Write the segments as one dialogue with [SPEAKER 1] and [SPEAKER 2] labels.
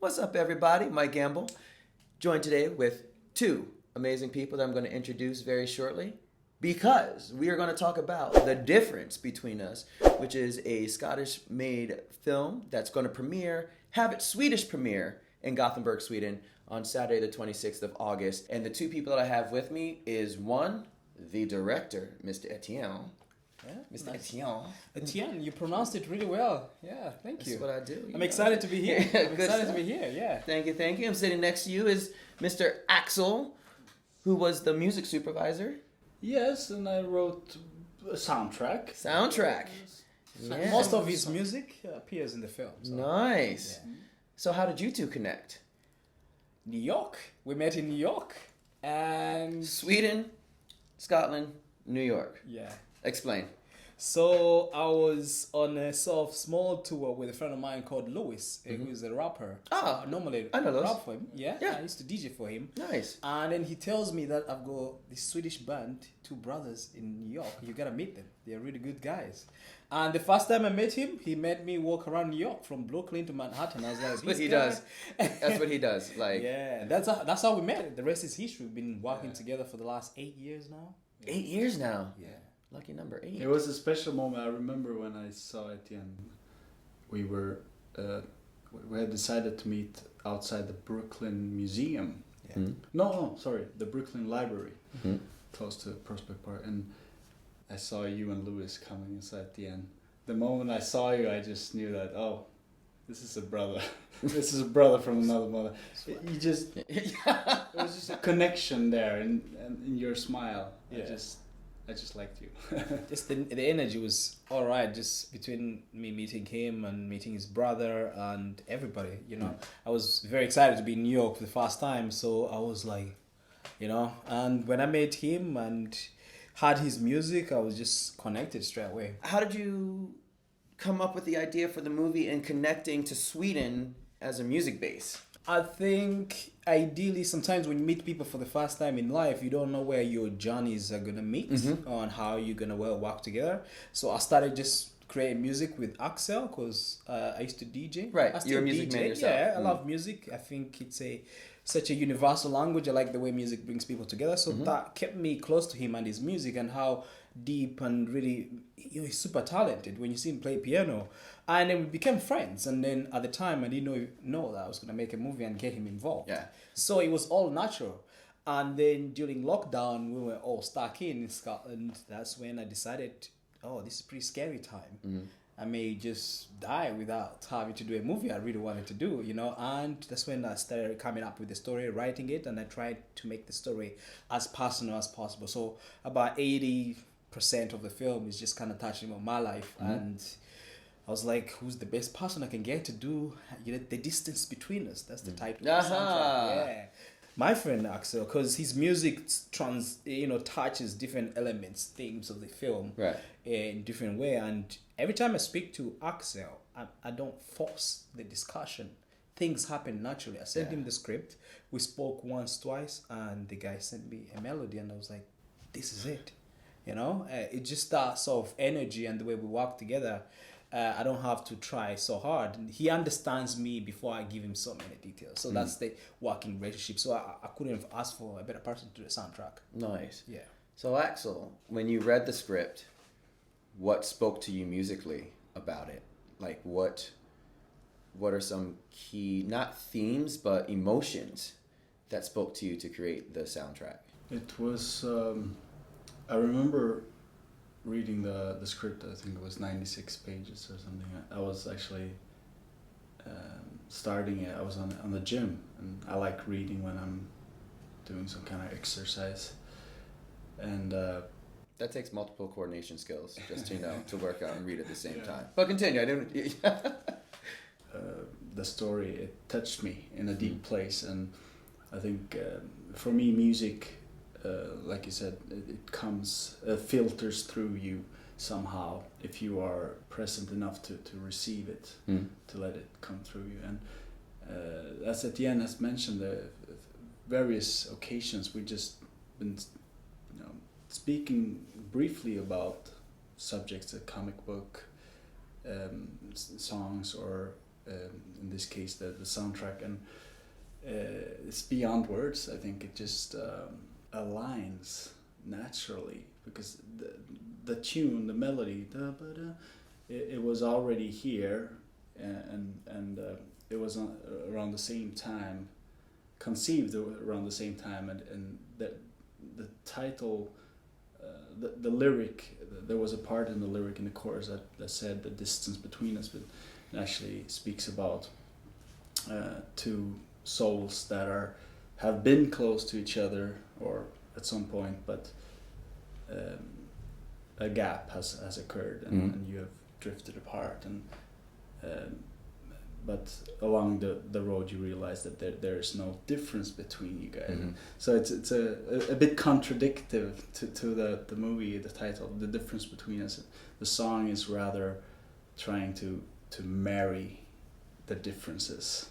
[SPEAKER 1] What's up, everybody? Mike Gamble, joined today with two amazing people that I'm going to introduce very shortly because we are going to talk about the difference between us, which is a Scottish-made film that's going to have its Swedish premiere in Gothenburg, Sweden on Saturday the 26th of August. And the two people that I have with me is one, the director, Mr. Etienne.
[SPEAKER 2] Yeah,
[SPEAKER 1] Mr.
[SPEAKER 2] nice.
[SPEAKER 1] Etienne.
[SPEAKER 2] Etienne, you pronounced it really well. Yeah, thank you.
[SPEAKER 1] That's what I do.
[SPEAKER 2] I'm excited to be here. I'm excited to be here, yeah.
[SPEAKER 1] Thank you. I'm sitting next to you is Mr. Axel, who was the music supervisor.
[SPEAKER 3] Yes, and I wrote a soundtrack.
[SPEAKER 1] Yeah.
[SPEAKER 2] Most of his music appears in the film. So.
[SPEAKER 1] Nice.
[SPEAKER 2] Yeah.
[SPEAKER 1] So how did you two connect?
[SPEAKER 2] New York. We met in New York. And...
[SPEAKER 1] Sweden, Scotland, New York.
[SPEAKER 2] Yeah.
[SPEAKER 1] Explain.
[SPEAKER 2] So I was on a sort of small tour with a friend of mine called Lewis, who's a rapper.
[SPEAKER 1] Ah,
[SPEAKER 2] normally
[SPEAKER 1] I know Lewis.
[SPEAKER 2] rap for him. Yeah, I used to DJ for him.
[SPEAKER 1] Nice.
[SPEAKER 2] And then he tells me that I've got this Swedish band, two brothers in New York. You gotta meet them. They're really good guys. And the first time I met him, he made me walk around New York from Brooklyn to Manhattan. I was like,
[SPEAKER 1] That's what he does. That's what he does. Like,
[SPEAKER 2] yeah, that's how we met. The rest is history. We've been working together for the last 8 years now.
[SPEAKER 1] 8 years now.
[SPEAKER 2] Yeah.
[SPEAKER 1] Lucky number 8.
[SPEAKER 3] It was a special moment. I remember when I saw Etienne. We had decided to meet outside the Brooklyn Museum.
[SPEAKER 2] Yeah.
[SPEAKER 1] Mm-hmm.
[SPEAKER 3] Sorry, the Brooklyn Library,
[SPEAKER 1] Mm-hmm.
[SPEAKER 3] close to Prospect Park. And I saw you and Lewis coming inside Etienne. The moment I saw you, I just knew that, oh, this is a brother. This is a brother from another mother. It was just a connection there in your smile.
[SPEAKER 2] Yeah.
[SPEAKER 3] I just liked you.
[SPEAKER 2] Just the energy was all right. Just between me meeting him and meeting his brother and everybody, I was very excited to be in New York for the first time. So I was like, and when I met him and heard his music, I was just connected straight away.
[SPEAKER 1] How did you come up with the idea for the movie and connecting to Sweden as a music base?
[SPEAKER 2] I think ideally sometimes when you meet people for the first time in life, you don't know where your journeys are going to meet on how you're going to work together. So I started just creating music with Axel because I used to DJ.
[SPEAKER 1] Right,
[SPEAKER 2] I still
[SPEAKER 1] you're a music man yourself.
[SPEAKER 2] Yeah, I love music. I think it's such a universal language. I like the way music brings people together. So that kept me close to him and his music and how deep and really, he's super talented when you see him play piano. And then we became friends. And then at the time, I didn't know that I was going to make a movie and get him involved.
[SPEAKER 1] Yeah.
[SPEAKER 2] So it was all natural. And then during lockdown, we were all stuck in Scotland. That's when I decided, this is a pretty scary time. I may just die without having to do a movie I really wanted to do, and that's when I started coming up with the story, writing it, and I tried to make the story as personal as possible. So about 80% of the film is just kind of touching on my life, and I was like, who's the best person I can get to do, the distance between us? That's the title of the soundtrack. Yeah. My friend Axel, because his music touches different elements, themes of the film,
[SPEAKER 1] Right.
[SPEAKER 2] In different way. And every time I speak to Axel, I don't force the discussion. Things happen naturally. I sent him the script. We spoke once, twice, and the guy sent me a melody, and I was like, this is it. It just that sort of energy and the way we work together. I don't have to try so hard. He understands me before I give him so many details. So that's the working relationship. So I couldn't have asked for a better person to do the soundtrack.
[SPEAKER 1] Nice.
[SPEAKER 2] Yeah.
[SPEAKER 1] So Axel, when you read the script, what spoke to you musically about it? Like what are some key, not themes, but emotions that spoke to you to create the soundtrack?
[SPEAKER 3] It was, I remember reading the script. I think it was 96 pages or something. I was actually starting it. I was on the gym, and I like reading when I'm doing some kind of exercise. And
[SPEAKER 1] that takes multiple coordination skills, just to work out and read at the same time. But continue. I don't.
[SPEAKER 3] The story, it touched me in a deep place, and I think for me, music, like you said, it comes, filters through you somehow if you are present enough to receive it, to let it come through you. And as Etienne has mentioned, the various occasions we just been speaking briefly about subjects, a comic book, songs, or in this case the soundtrack, and it's beyond words. I think it just aligns naturally because the tune, the melody, it was already here, and it was around the same time, conceived around the same time, and the title, the lyric, there was a part in the lyric in the chorus that said the distance between us, but it actually speaks about two souls that have been close to each other or at some point, but a gap has occurred, and you have drifted apart, and but along the road you realize that there is no difference between you guys. So it's a bit contradictory to the movie, the title, the difference between us. The song is rather trying to marry the differences,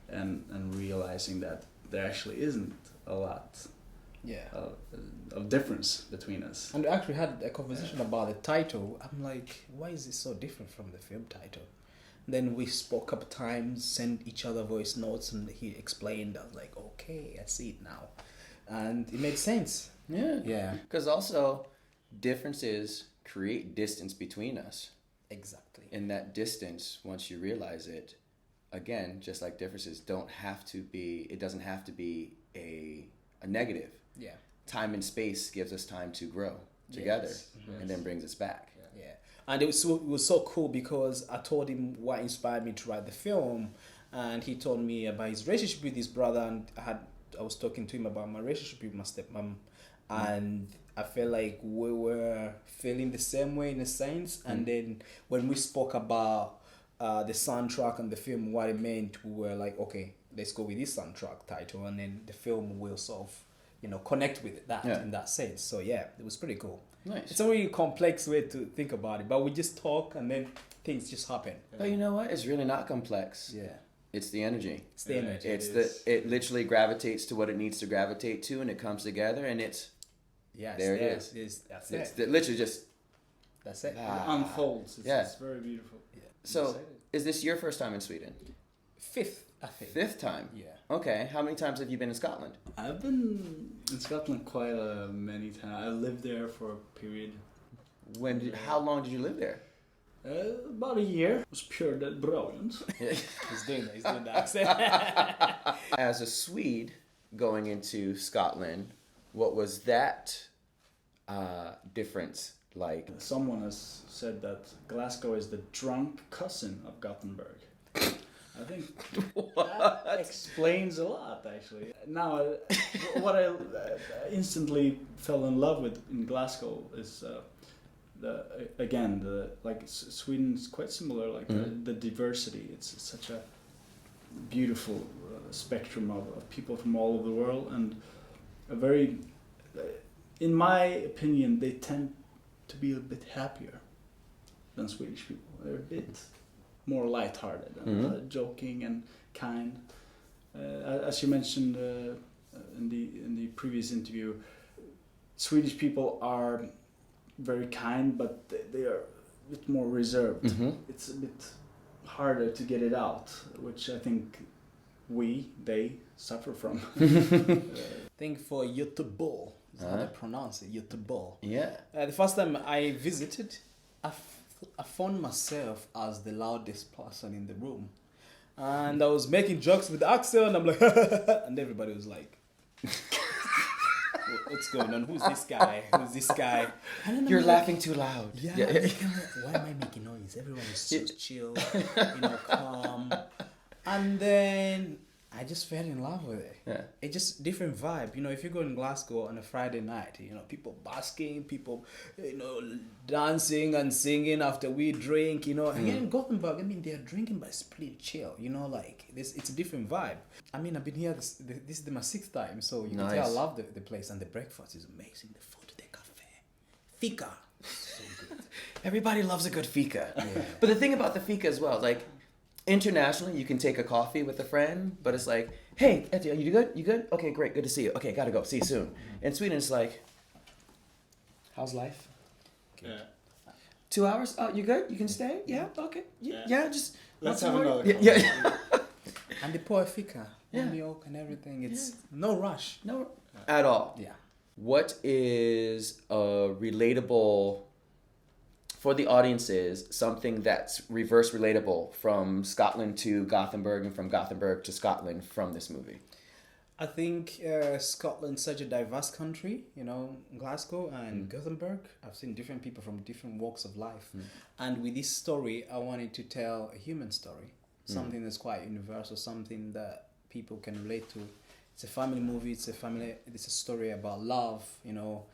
[SPEAKER 3] and realizing that there actually isn't a lot of difference between us.
[SPEAKER 2] And we actually had a conversation about the title. I'm like, why is it so different from the film title? Then we spoke a couple times, sent each other voice notes, and he explained. I was like, okay, I see it now. And it made sense. Yeah.
[SPEAKER 1] Because also, differences create distance between us.
[SPEAKER 2] Exactly.
[SPEAKER 1] And that distance, once you realize it, again, just like differences, it doesn't have to be a negative.
[SPEAKER 2] Yeah.
[SPEAKER 1] Time and space gives us time to grow together, and then brings us back.
[SPEAKER 2] Yeah. And it was so cool because I told him what inspired me to write the film, and he told me about his relationship with his brother, and I was talking to him about my relationship with my stepmom, and I felt like we were feeling the same way in a sense. And then when we spoke about the soundtrack and the film, what it meant, we were like, okay, let's go with this soundtrack title, and then the film will sort of, connect with that in that sense. So yeah, it was pretty cool.
[SPEAKER 1] Nice.
[SPEAKER 2] It's a really complex way to think about it, but we just talk and then things just happen.
[SPEAKER 1] But you know what? It's really not complex.
[SPEAKER 2] Yeah.
[SPEAKER 1] It's the energy.
[SPEAKER 2] It's the energy.
[SPEAKER 1] It literally gravitates to what it needs to gravitate to, and it comes together, and it's there. It is.
[SPEAKER 2] That's
[SPEAKER 1] it's
[SPEAKER 2] it.
[SPEAKER 1] Literally just.
[SPEAKER 2] That's it.
[SPEAKER 3] It unfolds. It's very beautiful.
[SPEAKER 2] Yeah.
[SPEAKER 1] So, is this your first time in Sweden?
[SPEAKER 2] Fifth, I think.
[SPEAKER 1] Fifth time?
[SPEAKER 2] Yeah.
[SPEAKER 1] Okay. How many times have you been in Scotland?
[SPEAKER 3] I've been in Scotland quite many times. I lived there for a period.
[SPEAKER 1] How long did you live there?
[SPEAKER 3] About a year. It was pure brilliant.
[SPEAKER 2] He's doing the accent.
[SPEAKER 1] As a Swede going into Scotland, what was that difference like?
[SPEAKER 3] Someone has said that Glasgow is the drunk cousin of Gothenburg. I think that explains a lot, actually. Now, what I instantly fell in love with in Glasgow is Sweden is quite similar. The diversity. It's such a beautiful spectrum of people from all over the world, and a very, in my opinion, they tend to be a bit happier than Swedish people. They're a bit more lighthearted and joking and kind. As you mentioned in the previous interview, Swedish people are very kind, but they are a bit more reserved. It's a bit harder to get it out, which I think they suffer from.
[SPEAKER 2] I think for Göteborg, is how they pronounce it, Göteborg.
[SPEAKER 1] Yeah.
[SPEAKER 2] The first time I visited, I found myself as the loudest person in the room. And I was making jokes with Axel, and I'm like, and everybody was like, what's going on? Who's this guy? Who's this guy?
[SPEAKER 1] You're laughing too loud.
[SPEAKER 2] Yeah. Why am I making noise? Everyone is so chill, calm. And then I just fell in love with it.
[SPEAKER 1] Yeah.
[SPEAKER 2] It's just different vibe. If you go in Glasgow on a Friday night, people basking, people, dancing and singing after we drink, And here in Gothenburg, they're drinking, but it's pretty chill, it's a different vibe. I've been here, this is my 6th time, so you can tell I love the place, and the breakfast is amazing. The food, the cafe, fika, so good.
[SPEAKER 1] Everybody loves a good fika.
[SPEAKER 2] Yeah.
[SPEAKER 1] But the thing about the fika as well, internationally, you can take a coffee with a friend, but it's like, hey, Etienne, you good? You good? Okay, great, good to see you. Okay, gotta go. See you soon. In Sweden, it's like, how's life? 2 hours? Oh, you good? You can stay? Yeah, okay. Yeah, just
[SPEAKER 3] Let's have another.
[SPEAKER 1] Yeah.
[SPEAKER 2] And the poor fika,
[SPEAKER 1] Yeah.
[SPEAKER 2] milk and everything. It's no rush.
[SPEAKER 1] No, at all.
[SPEAKER 2] Yeah.
[SPEAKER 1] What is a relatable for the audiences? Something that's reverse relatable from Scotland to Gothenburg and from Gothenburg to Scotland from this movie.
[SPEAKER 2] I think Scotland's such a diverse country, you know, Glasgow and Gothenburg. I've seen different people from different walks of life. And with this story, I wanted to tell a human story, something that's quite universal, something that people can relate to. It's a family movie, it's a story about love, you know,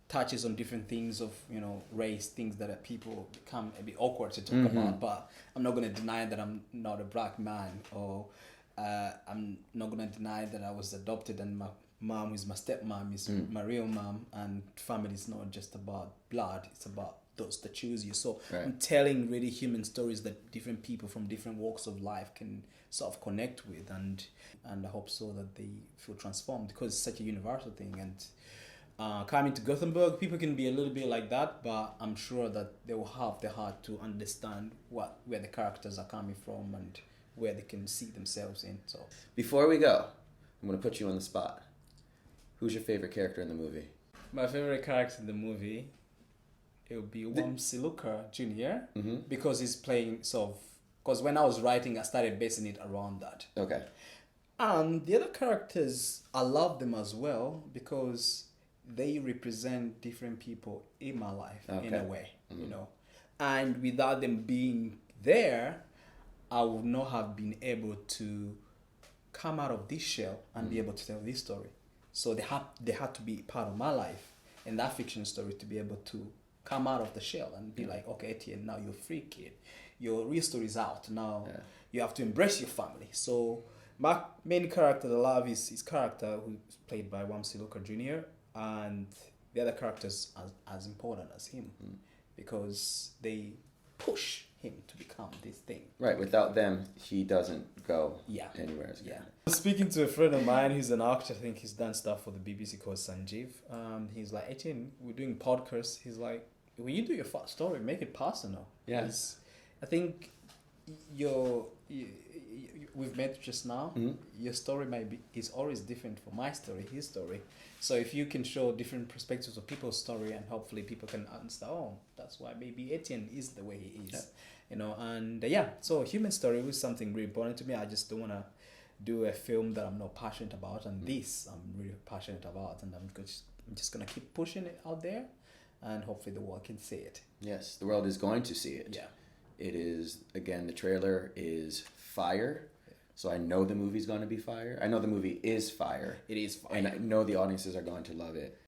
[SPEAKER 2] touches on different things of, you know, race, things that people become a bit awkward to talk about. But I'm not going to deny that I'm not a black man, or I'm not gonna deny that I was adopted and my mom is my stepmom, is my real mom, and family is not just about blood, it's about those that choose you. So I'm telling really human stories that different people from different walks of life can sort of connect with, and I hope so that they feel transformed, because it's such a universal thing. And coming to Gothenburg, people can be a little bit like that, but I'm sure that they will have the heart to understand where the characters are coming from and where they can see themselves in. So
[SPEAKER 1] Before we go, I'm going to put you on the spot. Who's your favorite character in the movie?
[SPEAKER 2] my favorite character in the movie, it would be Siluka Jr. Because he's playing because when I was writing, I started basing it around that.
[SPEAKER 1] Okay.
[SPEAKER 2] And the other characters, I love them as well because they represent different people in my life in a way, you know. And without them being there, I would not have been able to come out of this shell and be able to tell this story. So they had to be part of my life and that fiction story to be able to come out of the shell and be like, okay, Etienne, now you're a free kid. Your real story is out. Now you have to embrace your family. So my main character that I love is his character, who's played by Siluka Jr., and the other characters are as important as him because they push him to become this thing.
[SPEAKER 1] Right, without them, he doesn't go anywhere.
[SPEAKER 2] Yeah. Speaking to a friend of mine who's an actor, I think he's done stuff for the BBC called Sanjeev. He's like, Etienne, we're doing podcasts. He's like, when you do your first story, make it personal.
[SPEAKER 1] Yes.
[SPEAKER 2] I think we've met just now. Your story is always different from my story, his story. So if you can show different perspectives of people's story, and hopefully people can understand, oh, that's why maybe Etienne is the way he is, you know. And so human story was something really important to me. I just don't want to do a film that I'm not passionate about, and this I'm really passionate about, and I'm just gonna keep pushing it out there, and hopefully the world can see it.
[SPEAKER 1] Yes, the world is going to see it.
[SPEAKER 2] Yeah.
[SPEAKER 1] It is, again, the trailer is fire. So I know the movie's going to be fire. I know the movie is fire.
[SPEAKER 2] It is fire.
[SPEAKER 1] And I know the audiences are going to love it.